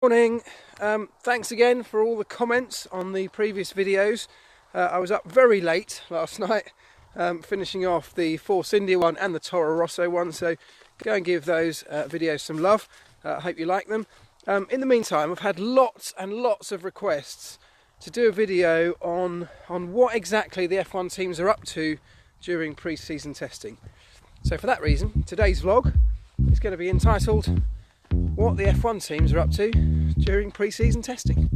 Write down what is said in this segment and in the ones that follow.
Morning. Thanks again for all the comments on the previous videos. I was up very late last night finishing off the Force India one and the Toro Rosso one, so go and give those videos some love. I hope you like them. In the meantime, I've had lots and lots of requests to do a video on what exactly the F1 teams are up to during pre-season testing. So for that reason, today's vlog is going to be entitled what the F1 teams are up to during pre-season testing.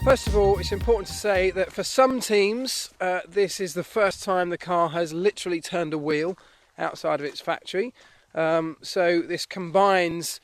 First of all, it's important to say that for some teams this is the first time the car has literally turned a wheel outside of its factory. So this combines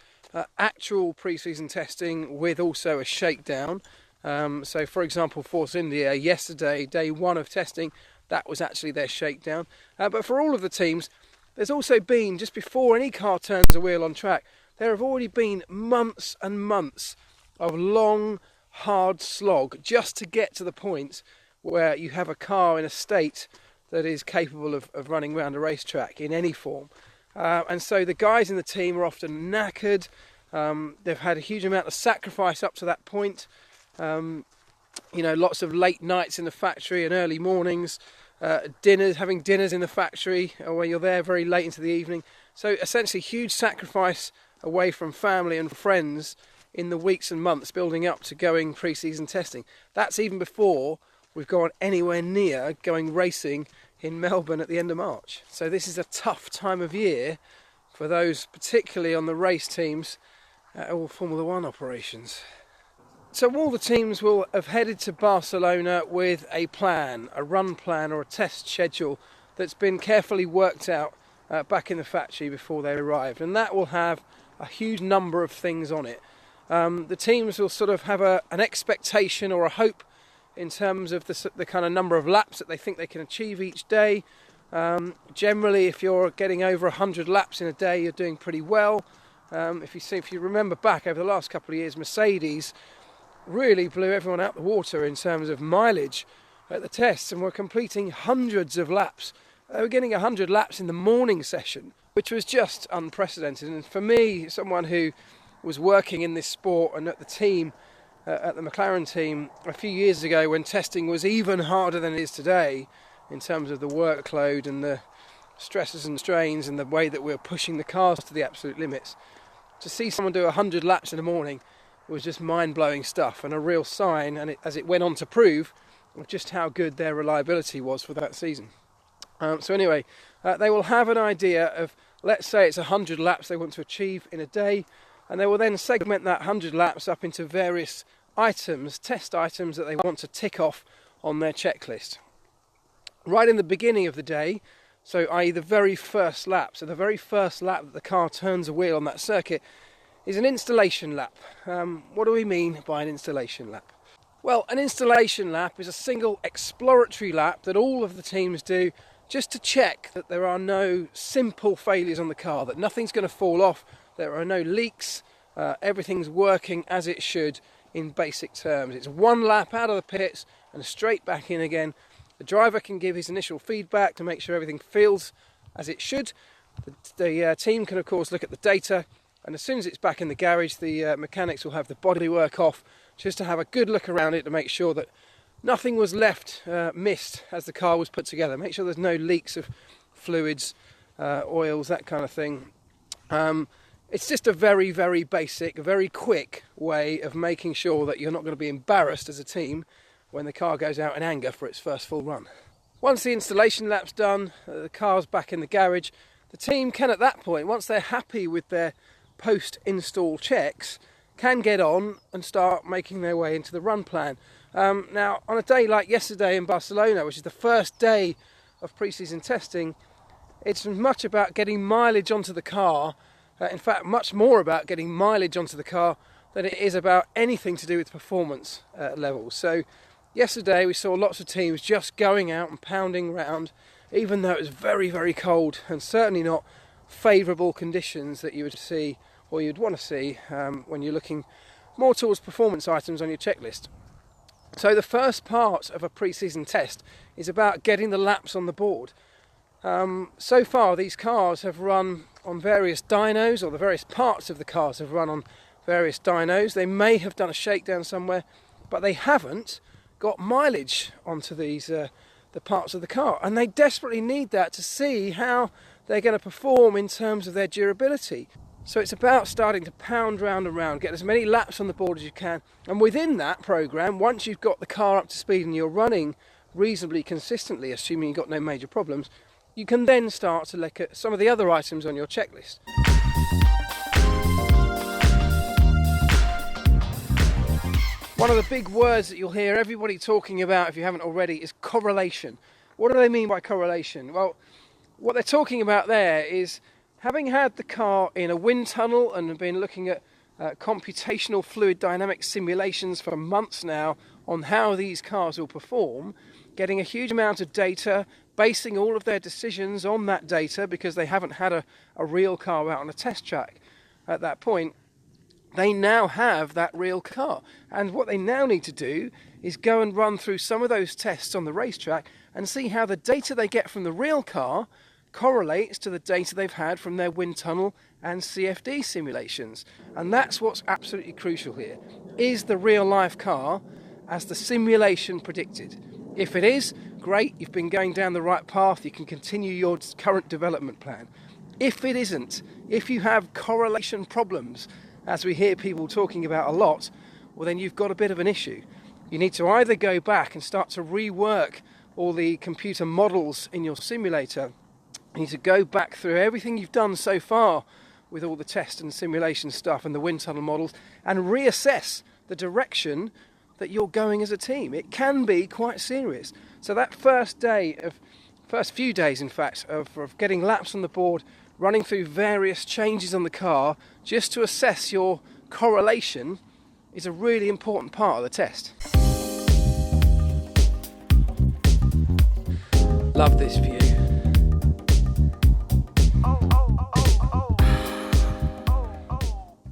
actual pre-season testing with also a shakedown. So for example, Force India yesterday, day one of testing, that was actually their shakedown. But for all of the teams, there's also been, just before any car turns a wheel on track, there have already been months and months of long, hard slog just to get to the point where you have a car in a state that is capable of running around a racetrack in any form. And so the guys in the team are often knackered. They've had a huge amount of sacrifice up to that point. You know, lots of late nights in the factory and early mornings. Having dinners in the factory where you're there very late into the evening. So essentially huge sacrifice away from family and friends in the weeks and months building up to going pre-season testing. That's even before we've gone anywhere near going racing in Melbourne at the end of March. So this is a tough time of year for those particularly on the race teams or Formula One operations. So all the teams will have headed to Barcelona with a plan, a run plan or a test schedule that's been carefully worked out back in the factory before they arrived, and that will have a huge number of things on it. The teams will sort of have an expectation or a hope in terms of the kind of number of laps that they think they can achieve each day. Generally, if you're getting over 100 laps in a day, you're doing pretty well. If you remember back over the last couple of years, Mercedes really blew everyone out the water in terms of mileage at the tests and were completing hundreds of laps. They were getting 100 laps in the morning session, which was just unprecedented. And for me, someone who was working in this sport and at the team, at the McLaren team a few years ago when testing was even harder than it is today in terms of the workload and the stresses and strains and the way that we're pushing the cars to the absolute limits, to see someone do 100 laps in the morning was just mind-blowing stuff and a real sign, and as it went on to prove, of just how good their reliability was for that season. So anyway, they will have an idea of, let's say it's 100 laps they want to achieve in a day, and they will then segment that 100 laps up into various items, test items that they want to tick off on their checklist. Right in the beginning of the day, so i.e. the very first lap, so the very first lap that the car turns a wheel on that circuit, is an installation lap. What do we mean by an installation lap? Well, an installation lap is a single exploratory lap that all of the teams do just to check that there are no simple failures on the car, that nothing's going to fall off, there are no leaks, everything's working as it should in basic terms. It's one lap out of the pits and straight back in again. The driver can give his initial feedback to make sure everything feels as it should. The team can of course look at the data, and as soon as it's back in the garage, the mechanics will have the bodywork off just to have a good look around it to make sure that nothing was missed as the car was put together. Make sure there's no leaks of fluids, oils, that kind of thing. It's just a very, very basic, very quick way of making sure that you're not going to be embarrassed as a team when the car goes out in anger for its first full run. Once the installation lap's done, the car's back in the garage, the team can at that point, once they're happy with their post-install checks, can get on and start making their way into the run plan. Now, on a day like yesterday in Barcelona, which is the first day of pre-season testing, it's much about getting mileage onto the car, in fact much more about getting mileage onto the car than it is about anything to do with performance levels. So yesterday we saw lots of teams just going out and pounding around, even though it was very, very cold and certainly not favourable conditions that you would see or you'd want to see when you're looking more towards performance items on your checklist. So the first part of a pre-season test is about getting the laps on the board. So far these cars have run on various dynos, or the various parts of the cars have run on various dynos. They may have done a shakedown somewhere, but they haven't got mileage onto these the parts of the car, and they desperately need that to see how they're going to perform in terms of their durability. So it's about starting to pound round and round, get as many laps on the board as you can, and within that program, once you've got the car up to speed and you're running reasonably consistently, assuming you've got no major problems, you can then start to look at some of the other items on your checklist. One of the big words that you'll hear everybody talking about, if you haven't already, is correlation. What do they mean by correlation? Well, what they're talking about there is, having had the car in a wind tunnel and been looking at computational fluid dynamics simulations for months now on how these cars will perform, getting a huge amount of data, basing all of their decisions on that data because they haven't had a real car out on a test track at that point, they now have that real car. And what they now need to do is go and run through some of those tests on the racetrack and see how the data they get from the real car correlates to the data they've had from their wind tunnel and CFD simulations. And that's what's absolutely crucial here. Is the real life car as the simulation predicted? If it is, great, you've been going down the right path, you can continue your current development plan. If it isn't, if you have correlation problems, as we hear people talking about a lot, well then you've got a bit of an issue. You need to either go back and start to rework all the computer models in your simulator. You need to go back through everything you've done so far with all the test and simulation stuff and the wind tunnel models and reassess the direction that you're going as a team. It can be quite serious. So that first few days in fact, of getting laps on the board, running through various changes on the car just to assess your correlation is a really important part of the test. Love this view.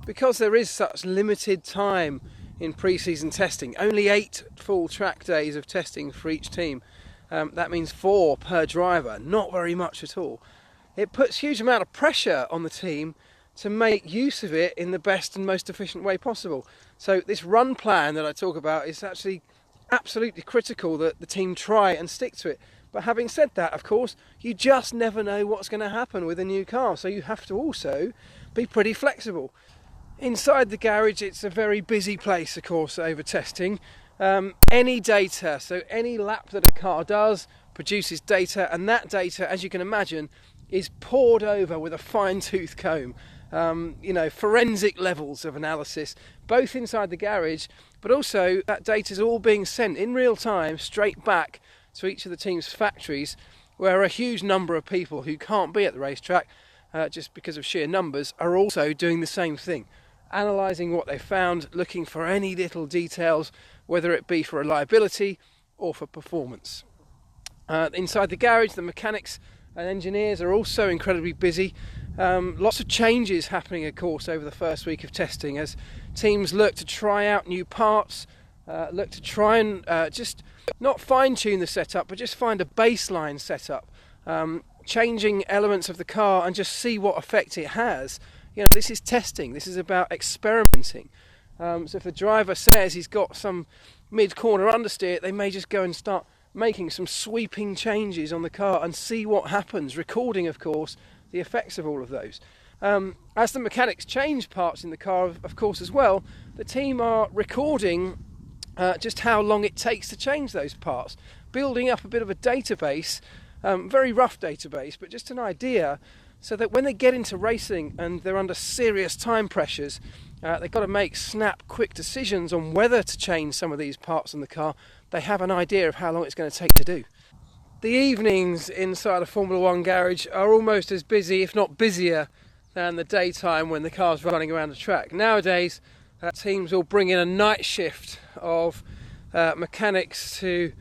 Because there is such limited time in pre-season testing, only 8 full track days of testing for each team, that means 4 per driver, not very much at all. It puts a huge amount of pressure on the team to make use of it in the best and most efficient way possible. So this run plan that I talk about is actually absolutely critical that the team try and stick to it. But having said that, of course, you just never know what's going to happen with a new car, so you have to also be pretty flexible. Inside the garage, it's a very busy place, of course, over testing. Any data, so any lap that a car does produces data, and that data, as you can imagine, is poured over with a fine-tooth comb. Forensic levels of analysis, both inside the garage, but also that data is all being sent in real time straight back to each of the team's factories, where a huge number of people who can't be at the racetrack, just because of sheer numbers, are also doing the same thing. Analysing what they found, looking for any little details, whether it be for reliability or for performance. Inside the garage, the mechanics and engineers are also incredibly busy. Lots of changes happening, of course, over the first week of testing as teams look to try out new parts, look to try and just not fine-tune the setup, but just find a baseline setup, changing elements of the car and just see what effect it has. This is testing. This is about experimenting. So if the driver says he's got some mid-corner understeer, they may just go and start making some sweeping changes on the car and see what happens, recording, of course, the effects of all of those. As the mechanics change parts in the car, of course, as well, the team are recording just how long it takes to change those parts, building up a bit of a database, very rough database, but just an idea, so that when they get into racing and they're under serious time pressures, they've got to make snap, quick decisions on whether to change some of these parts in the car. They have an idea of how long it's going to take to do. The evenings inside a Formula One garage are almost as busy, if not busier, than the daytime when the car's running around the track. Nowadays, teams will bring in a night shift of mechanics to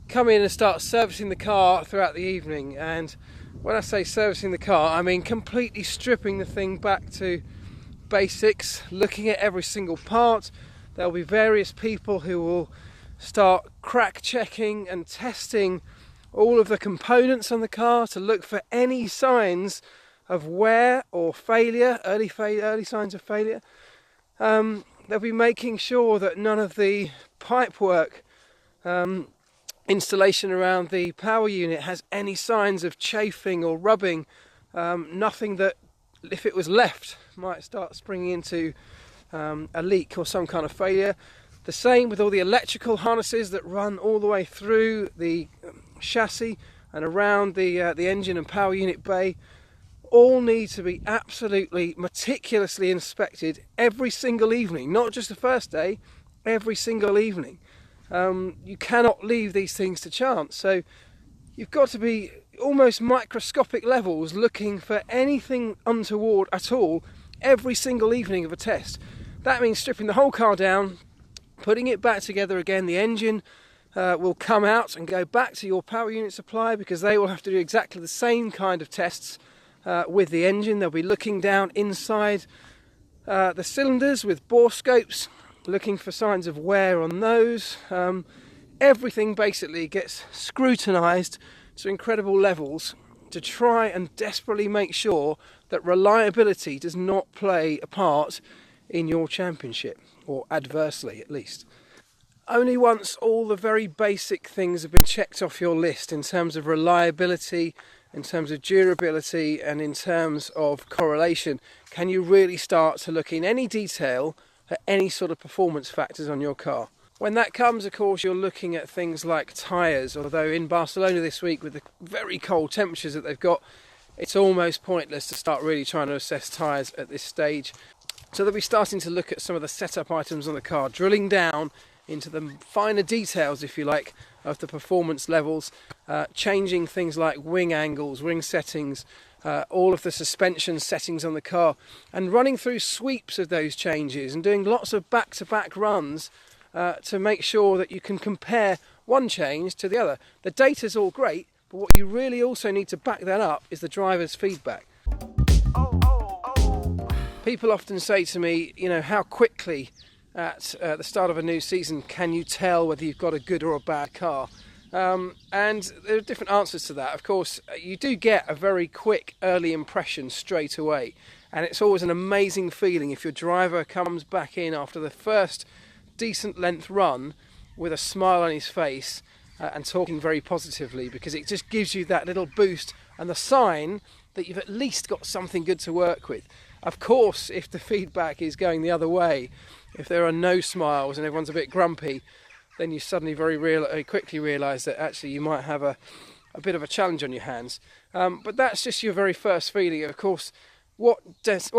come in and start servicing the car throughout the evening. And when I say servicing the car, I mean completely stripping the thing back to basics, looking at every single part. There'll be various people who will start crack checking and testing all of the components on the car to look for any signs of wear or failure, early signs of failure. They'll be making sure that none of the pipework installation around the power unit has any signs of chafing or rubbing, nothing that, if it was left, might start springing into a leak or some kind of failure. The same with all the electrical harnesses that run all the way through the chassis and around the engine and power unit bay. All need to be absolutely meticulously inspected every single evening, not just the first day, every single evening. You cannot leave these things to chance, so you've got to be almost microscopic levels looking for anything untoward at all every single evening of a test. That means stripping the whole car down, putting it back together again. The engine will come out and go back to your power unit supplier, because they will have to do exactly the same kind of tests with the engine. They'll be looking down inside the cylinders with bore scopes, looking for signs of wear on those. Everything basically gets scrutinised to incredible levels to try and desperately make sure that reliability does not play a part in your championship, or adversely at least. Only once all the very basic things have been checked off your list in terms of reliability, in terms of durability, and in terms of correlation, can you really start to look in any detail at any sort of performance factors on your car. When that comes, of course, you're looking at things like tyres, although in Barcelona this week, with the very cold temperatures that they've got, it's almost pointless to start really trying to assess tyres at this stage. So they'll be starting to look at some of the setup items on the car, drilling down into the finer details, if you like, of the performance levels, changing things like wing angles, wing settings, all of the suspension settings on the car, and running through sweeps of those changes and doing lots of back-to-back runs to make sure that you can compare one change to the other. The data's all great, but what you really also need to back that up is the driver's feedback. People often say to me, you know, how quickly at the start of a new season can you tell whether you've got a good or a bad car? And there are different answers to that. Of course, you do get a very quick early impression straight away, and it's always an amazing feeling if your driver comes back in after the first decent length run with a smile on his face and talking very positively, because it just gives you that little boost and the sign that you've at least got something good to work with. Of course, if the feedback is going the other way, if there are no smiles and everyone's a bit grumpy, then you suddenly very quickly realise that actually you might have a bit of a challenge on your hands. But that's just your very first feeling. Of course, what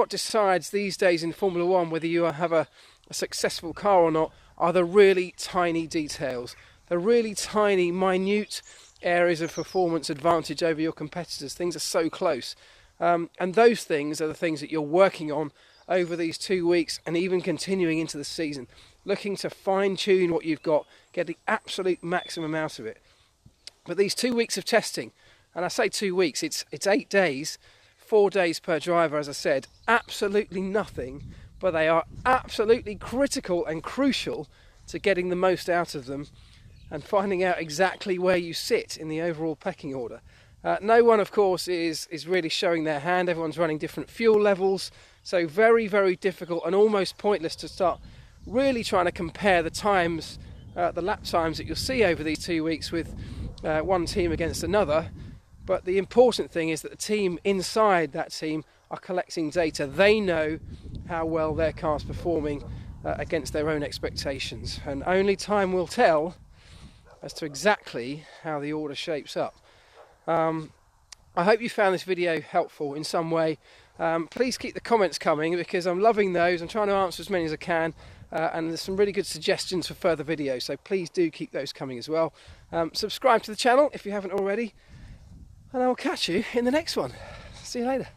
decides these days in Formula One whether you have a successful car or not are the really tiny details, the really tiny, minute areas of performance advantage over your competitors. Things are so close. And those things are the things that you're working on over these 2 weeks and even continuing into the season, looking to fine-tune what you've got, get the absolute maximum out of it. But these 2 weeks of testing, and I say 2 weeks, it's 8 days, 4 days per driver, as I said, absolutely nothing, but they are absolutely critical and crucial to getting the most out of them and finding out exactly where you sit in the overall pecking order. No one, of course, is really showing their hand. Everyone's running different fuel levels, so very, very difficult and almost pointless to start really trying to compare the times, the lap times that you'll see over these 2 weeks with one team against another. But the important thing is that the team inside that team are collecting data. They know how well their car's performing against their own expectations, and only time will tell as to exactly how the order shapes up. I hope you found this video helpful in some way. Please keep the comments coming, because I'm loving those. I'm trying to answer as many as I can, and there's some really good suggestions for further videos, so please do keep those coming as well. Subscribe to the channel if you haven't already, and I will catch you in the next one. See you later.